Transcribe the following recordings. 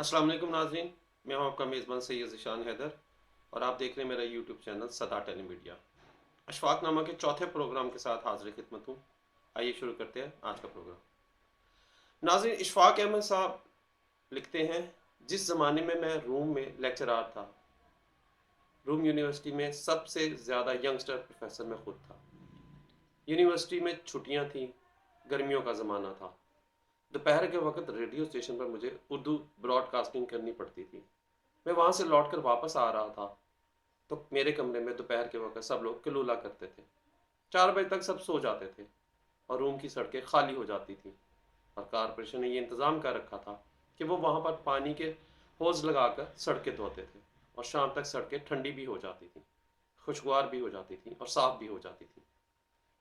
अस्सलाम वालेकुम नाज़रीन, मैं हूं आपका मेज़बान सैयद ज़ीशान हैदर और आप देख रहे हैं मेरा यूट्यूब चैनल सदा टेलीमीडिया। अशफाकनामा के चौथे प्रोग्राम के साथ हाज़िर खिदमत हूँ। आइए शुरू करते हैं आज का प्रोग्राम। नाज़रीन, इशफाक अहमद साहब लिखते हैं, जिस ज़माने में मैं रूम में लेक्चरार था, रूम यूनिवर्सिटी में सबसे ज़्यादा यंगस्टर प्रोफेसर मैं खुद था। यूनिवर्सिटी में छुट्टियाँ थीं, गर्मियों का ज़माना था। दोपहर के वक्त रेडियो स्टेशन पर मुझे उर्दू ब्रॉडकास्टिंग करनी पड़ती थी। मैं वहाँ से लौटकर वापस आ रहा था तो मेरे कमरे में दोपहर के वक्त सब लोग कलूला करते थे। 4 बजे तक सब सो जाते थे और रूम की सड़कें खाली हो जाती थी और कारपोरेशन ने ये इंतज़ाम कर रखा था कि वो वहाँ पर पानी के होज लगाकर सड़कें धोते थे और शाम तक सड़कें ठंडी भी हो जाती थी, खुशगवार भी हो जाती थी और साफ़ भी हो जाती थी।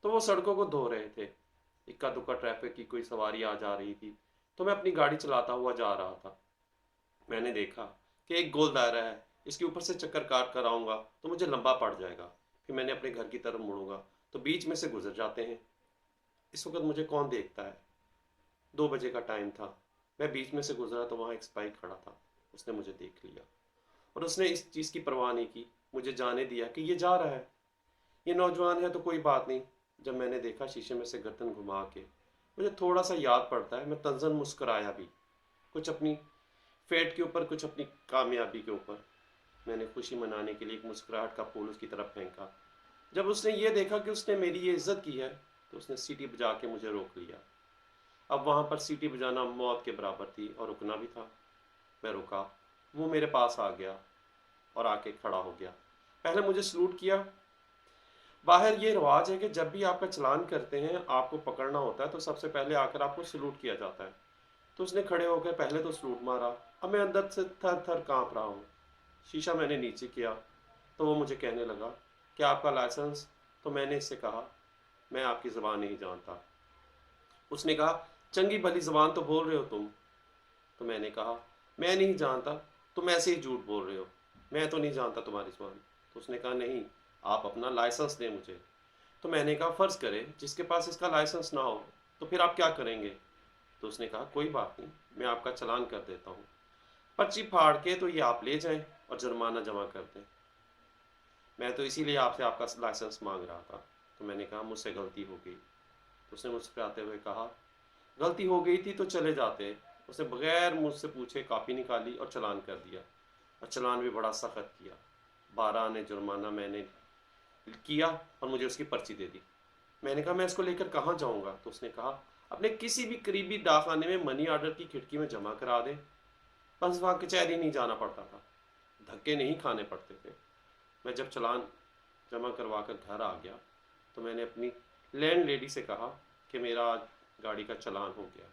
तो वो सड़कों को धो रहे थे। इक्का दुक्का ट्रैफिक की कोई सवारी आ जा रही थी तो मैं अपनी गाड़ी चलाता हुआ जा रहा था। मैंने देखा कि एक गोल दायरा है, इसके ऊपर से चक्कर काट कर आऊँगा तो मुझे लंबा पड़ जाएगा। फिर मैंने अपने घर की तरफ मुड़ूंगा तो बीच में से गुजर जाते हैं। इस वक्त मुझे कौन देखता है? 2 बजे का टाइम था। मैं बीच में से गुजरा तो वहाँ एक सिपाही खड़ा था। उसने मुझे देख लिया और उसने इस चीज़ की परवाह नहीं की, मुझे जाने दिया कि ये जा रहा है, ये नौजवान है तो कोई बात नहीं। जब मैंने देखा शीशे में से गर्दन घुमा के, मुझे थोड़ा सा याद पड़ता है, मैं तंजन मुस्कुराया भी, कुछ अपनी फेट के ऊपर, कुछ अपनी कामयाबी के ऊपर। मैंने खुशी मनाने के लिए एक मुस्कुराहट का फूल उसकी तरफ फेंका। जब उसने ये देखा कि उसने मेरी ये इज्जत की है तो उसने सीटी बजा के मुझे रोक लिया। अब वहाँ पर सीटी बजाना मौत के बराबर थी और रुकना भी था। मैं रुका, वो मेरे पास आ गया और आके खड़ा हो गया। पहले मुझे सलूट किया। बाहर ये रिवाज है कि जब भी आपका चलान करते हैं, आपको पकड़ना होता है तो सबसे पहले आकर आपको सलूट किया जाता है। तो उसने खड़े होकर पहले तो सलूट मारा। अब मैं अंदर से थर थर काँप रहा हूँ। शीशा मैंने नीचे किया तो वो मुझे कहने लगा, क्या आपका लाइसेंस? तो मैंने इससे कहा, मैं आपकी ज़बान नहीं जानता। उसने कहा, चंगी भली ज़बान तो बोल रहे हो तुम। तो मैंने कहा, मैं नहीं जानता, तुम ऐसे ही झूठ बोल रहे हो, मैं तो नहीं जानता तुम्हारी ज़बान। तो उसने कहा, नहीं, आप अपना लाइसेंस दें मुझे। तो मैंने कहा, फ़र्ज़ करें जिसके पास इसका लाइसेंस ना हो तो फिर आप क्या करेंगे? तो उसने कहा, कोई बात नहीं, मैं आपका चालान कर देता हूँ, पर्ची फाड़ के तो ये आप ले जाएं और जुर्माना जमा कर दें। मैं तो इसीलिए आपसे आपका लाइसेंस मांग रहा था। तो मैंने कहा, मुझसे गलती हो गई। तो उसने मुस्कुराते हुए कहा, गलती हो गई थी तो चले जाते। उसने बगैर मुझसे पूछे कापी निकाली और चालान कर दिया और चालान भी बड़ा सख्त किया। 12 आने जुर्माना मैंने किया और मुझे उसकी पर्ची दे दी। मैंने कहा, मैं इसको लेकर कहाँ जाऊँगा? तो उसने कहा, अपने किसी भी करीबी डाकखाने में मनी ऑर्डर की खिड़की में जमा करा दें। बस वहाँ कचहरी नहीं जाना पड़ता था, धक्के नहीं खाने पड़ते थे। मैं जब चालान जमा करवा कर घर आ गया तो मैंने अपनी लैंड लेडी से कहा कि मेरा आज गाड़ी का चालान हो गया।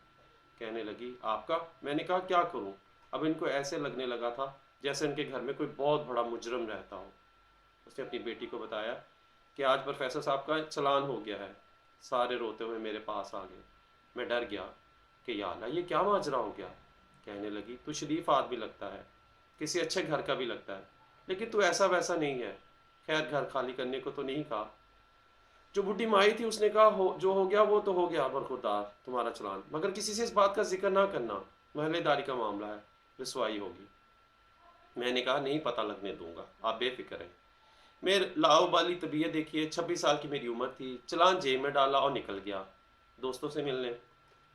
कहने लगी, आपका? मैंने कहा, क्या करूं? अब इनको ऐसे लगने लगा था जैसे इनके घर में कोई बहुत बड़ा मुजरम रहता हो। उसने अपनी बेटी को बताया कि आज प्रोफेसर साहब का चालान हो गया है। सारे रोते हुए मेरे पास आ गए। मैं डर गया कि या अल्लाह, ये क्या माजरा हो गया। कहने लगी, तू शरीफ आदमी लगता है, किसी अच्छे घर का भी लगता है, लेकिन तू ऐसा वैसा नहीं है। खैर, घर खाली करने को तो नहीं कहा। जो बुढ़ी माई थी उसने कहा, हो जो हो गया वो तो हो गया, बरखुरदार तुम्हारा चालान, मगर किसी से इस बात का जिक्र ना करना, महल्लेदारी का मामला है, रसवाई होगी। मैंने कहा, नहीं पता लगने दूंगा, आप बेफिक्र हैं। मेरे लाओबाली तबीयत देखिए, 26 साल की मेरी उम्र थी। चालान जेब में डाला और निकल गया दोस्तों से मिलने।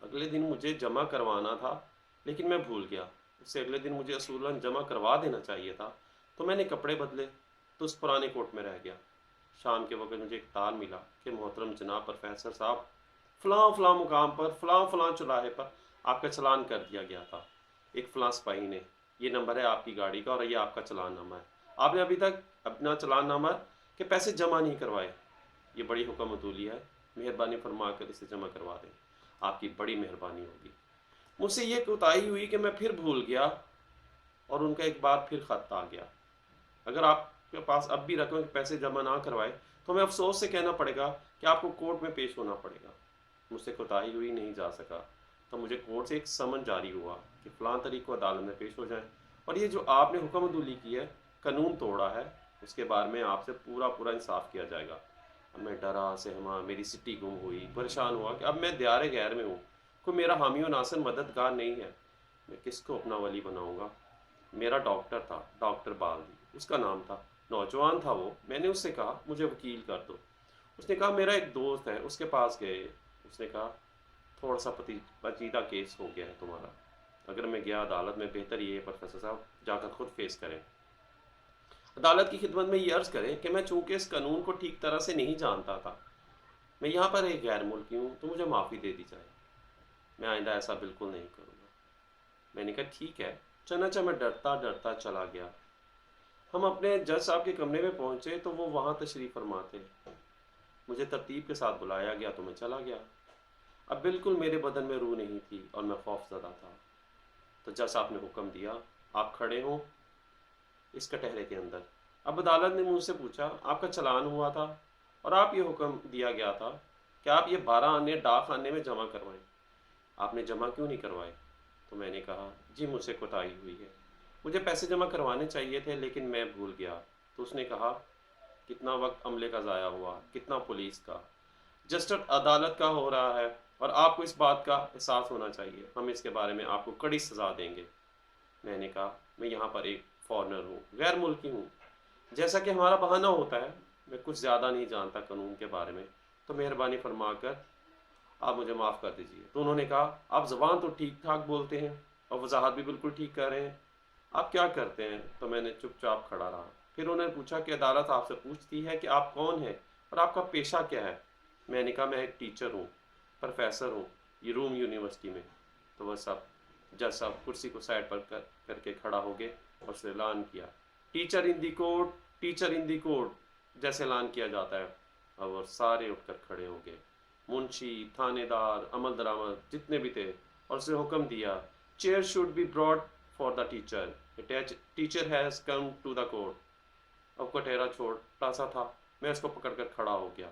अगले दिन मुझे जमा करवाना था लेकिन मैं भूल गया। उससे अगले दिन मुझे असूलन जमा करवा देना चाहिए था। तो मैंने कपड़े बदले तो उस पुराने कोट में रह गया। शाम के वक्त मुझे एक तार मिला कि मोहतरम जनाब प्रोफेसर साहब, फ़लाँ फ़लाँ मुकाम पर फ़लाँ फ़लाँ चौराहे पर आपका चालान कर दिया गया था एक फ़लाँ सिपाही ने। ये नंबर है आपकी गाड़ी का और ये आपका चालान नामा है। आपने अभी तक अपना चालान नामा के पैसे जमा नहीं करवाए। ये बड़ी हुक्मतूली है, मेहरबानी फरमा कर इसे जमा करवा दें, आपकी बड़ी मेहरबानी होगी। मुझसे ये कोताही हुई कि मैं फिर भूल गया और उनका एक बार फिर ख़त आ गया। अगर आपके पास अब भी रकम के पैसे जमा ना करवाए तो हमें अफसोस से कहना पड़ेगा कि आपको कोर्ट में पेश होना पड़ेगा। मुझसे कोताही हुई, नहीं जा सका। तो मुझे कोर्ट से एक समन जारी हुआ कि फ़लाँ तारीख को अदालत में पेश हो जाएं और ये जो आपने हुक्मदुली की है, कानून तोड़ा है, उसके बारे में आपसे पूरा पूरा इंसाफ किया जाएगा। अब मैं डरा सहमा, मेरी सिटी गुम हुई, परेशान हुआ कि अब मैं दियारे गैर में हूँ, कोई मेरा हामी और नासिर मददगार नहीं है। मैं किसको अपना वली बनाऊंगा। मेरा डॉक्टर था, डॉक्टर बाल्दी उसका नाम था, नौजवान था वो। मैंने उससे कहा मुझे वकील कर दो। उसने कहा मेरा एक दोस्त है, उसके पास गए। उसने कहा थोड़ा सा पेचीदा केस हो गया है तुम्हारा, अगर मैं गया अदालत में, बेहतर ये है प्रोफेसर साहब जाकर खुद फेस करें, अदालत की खिदमत में ये अर्ज करें कि मैं चूंकि इस कानून को ठीक तरह से नहीं जानता था, मैं यहाँ पर एक गैर मुल्की हूँ, तो मुझे माफ़ी दे दी जाए, मैं आइंदा ऐसा बिल्कुल नहीं करूँगा। मैंने कहा ठीक है। चनाचा मैं डरता डरता चला गया। हम अपने जज साहब के कमरे में पहुंचे तो वो वहाँ तशरीफ़ फरमा थे। मुझे तरतीब के साथ बुलाया गया तो मैं चला गया। अब बिल्कुल मेरे बदन में रूह नहीं थी और मैं खौफजदा था। तो जज साहब ने हुक्म दिया, आप खड़े हों इस कटहरे के अंदर। अब अदालत ने मुझसे पूछा आपका चलान हुआ था और आप ये हुक्म दिया गया था कि आप ये 12 आने डाक आने में जमा करवाएं, आपने जमा क्यों नहीं करवाए। तो मैंने कहा जी मुझसे कोताही हुई है, मुझे पैसे जमा करवाने चाहिए थे लेकिन मैं भूल गया। तो उसने कहा कितना वक्त अमले का ज़ाया हुआ, कितना पुलिस का, जस्टिस अदालत का हो रहा है और आपको इस बात का एहसास होना चाहिए, हम इसके बारे में आपको कड़ी सज़ा देंगे। मैंने कहा मैं यहाँ पर एक फॉरनर हूँ, गैर मुल्की हूँ, जैसा कि हमारा बहाना होता है, मैं कुछ ज़्यादा नहीं जानता कानून के बारे में, तो मेहरबानी फरमा कर आप मुझे माफ़ कर दीजिए। तो उन्होंने कहा आप ज़बान तो ठीक ठाक बोलते हैं और वजाहत भी बिल्कुल ठीक कर रहे हैं, आप क्या करते हैं। तो मैंने चुपचाप खड़ा रहा। फिर उन्होंने पूछा कि अदालत आपसे पूछती है कि आप कौन हैं और आपका पेशा क्या है। मैंने कहा मैं एक टीचर हूँ, प्रोफेसर हूँ ये रूम यूनिवर्सिटी में। तो वह सब जज साहब कुर्सी को साइड पर करके खड़ा हो गए और उसने ऐलान किया टीचर इन दी कोर्ट, टीचर इन दी कोर्ट, जैसे ऐलान किया जाता है। अब वो सारे उठकर खड़े हो गए, मुंशी, थानेदार, अमल दरामद जितने भी थे, और उसने हुक्म दिया chair should be broad for the teacher, teacher has come to the court. अब कटहरा छोटा सा था, मैं उसको पकड़कर खड़ा हो गया।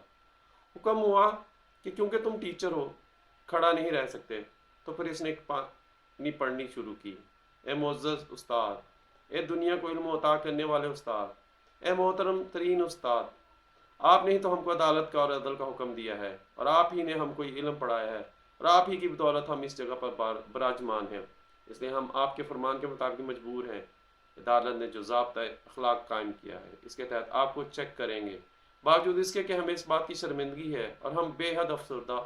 हुक्म हुआ कि क्योंकि तुम टीचर हो खड़ा नहीं रह सकते। तो फिर इसने एक पानी पढ़नी शुरू की। ए मोअज़्ज़ज़ उस्ताद, ए दुनिया को इल्म अता करने वाले उस्ताद, ए मोहतरम तरीन उस्ताद, आपने ही तो हमको अदालत का और अदल का हुक्म दिया है और आप ही ने हमको ये इल्म पढ़ाया है और आप ही की बदौलत हम इस जगह पर बराजमान हैं, इसलिए हम आपके फरमान के मुताबिक मजबूर हैं। अदालत ने जो ज़ाब्ता अखलाक कायम किया है इसके तहत आपको चेक करेंगे। बावजूद इसके कि हमें इस बात की शर्मिंदगी है और हम बेहद अफसरदा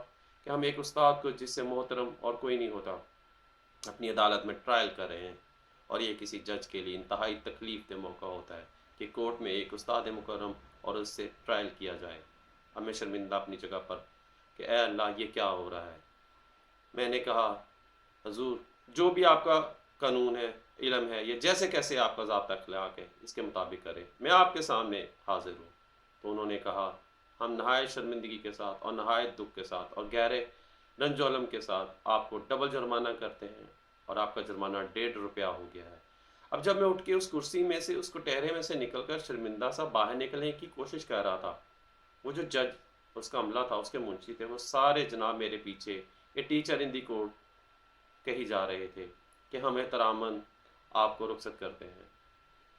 कि हम एक उस्ताद को जिससे मोहतरम और कोई नहीं होता अपनी अदालत में ट्रायल कर रहे हैं, और ये किसी जज के लिए इंतहाई तकलीफ दे मौका होता है कि कोर्ट में एक उस्ताद मुकर्रम और उससे ट्रायल किया जाए। अब मैं शर्मिंदा अपनी जगह पर कि ए अल्लाह ये क्या हो रहा है। मैंने कहा हजूर जो भी आपका कानून है, इल्म है, ये जैसे कैसे आपका ज़ाब्ता अखलाक है इसके मुताबिक करें, मैं आपके सामने हाजिर हूँ। तो उन्होंने कहा हम नहायत शर्मिंदगी के साथ और नहायत दुख के साथ और गहरे रंजोलम के साथ आपको डबल जुर्माना करते हैं, और आपका जुर्माना 1.5 रुपया हो गया है। अब जब मैं उठ के उस कुर्सी में से, उस कटहरे में से निकलकर शर्मिंदा सा बाहर निकलने की कोशिश कर रहा था, वो जो जज उसका अमला था, उसके मुंशी थे, वो सारे जनाब मेरे पीछे ये टीचर इन दी कोर्ट कही जा रहे थे कि हम एहतरामन आपको रुखसत करते हैं।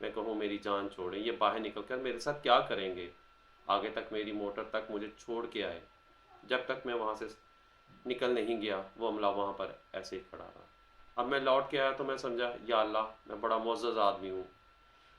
मैं कहूँ मेरी जान छोड़ें, ये बाहर निकलकर मेरे साथ क्या करेंगे। आगे तक मेरी मोटर तक मुझे छोड़ के आए, जब तक मैं वहाँ से निकल नहीं गया वो अमला वहाँ पर ऐसे ही खड़ा रहा। अब मैं लौट के आया तो मैं समझा या अल्लाह मैं बड़ा मुअज़्ज़ज़ आदमी हूँ।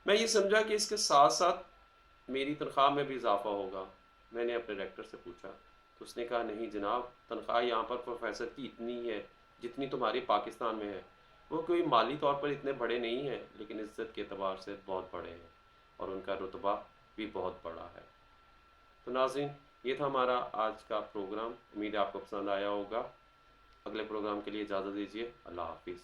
मैं ये समझा कि इसके साथ साथ मेरी तनख्वाह में भी इजाफा होगा। मैंने अपने डायरेक्टर से पूछा तो उसने कहा नहीं जनाब, तनख्वाह यहाँ पर प्रोफेसर की इतनी है जितनी तुम्हारी पाकिस्तान में है। वो कोई माली तौर पर इतने बड़े नहीं हैं लेकिन इज़्ज़त के अतबार से बहुत बड़े हैं और उनका रुतबा भी बहुत बड़ा है। तो नाज़रीन ये था हमारा आज का प्रोग्राम, उम्मीद है आपको पसंद आया होगा। अगले प्रोग्राम के लिए इजाज़त दीजिए, अल्लाह हाफिज़।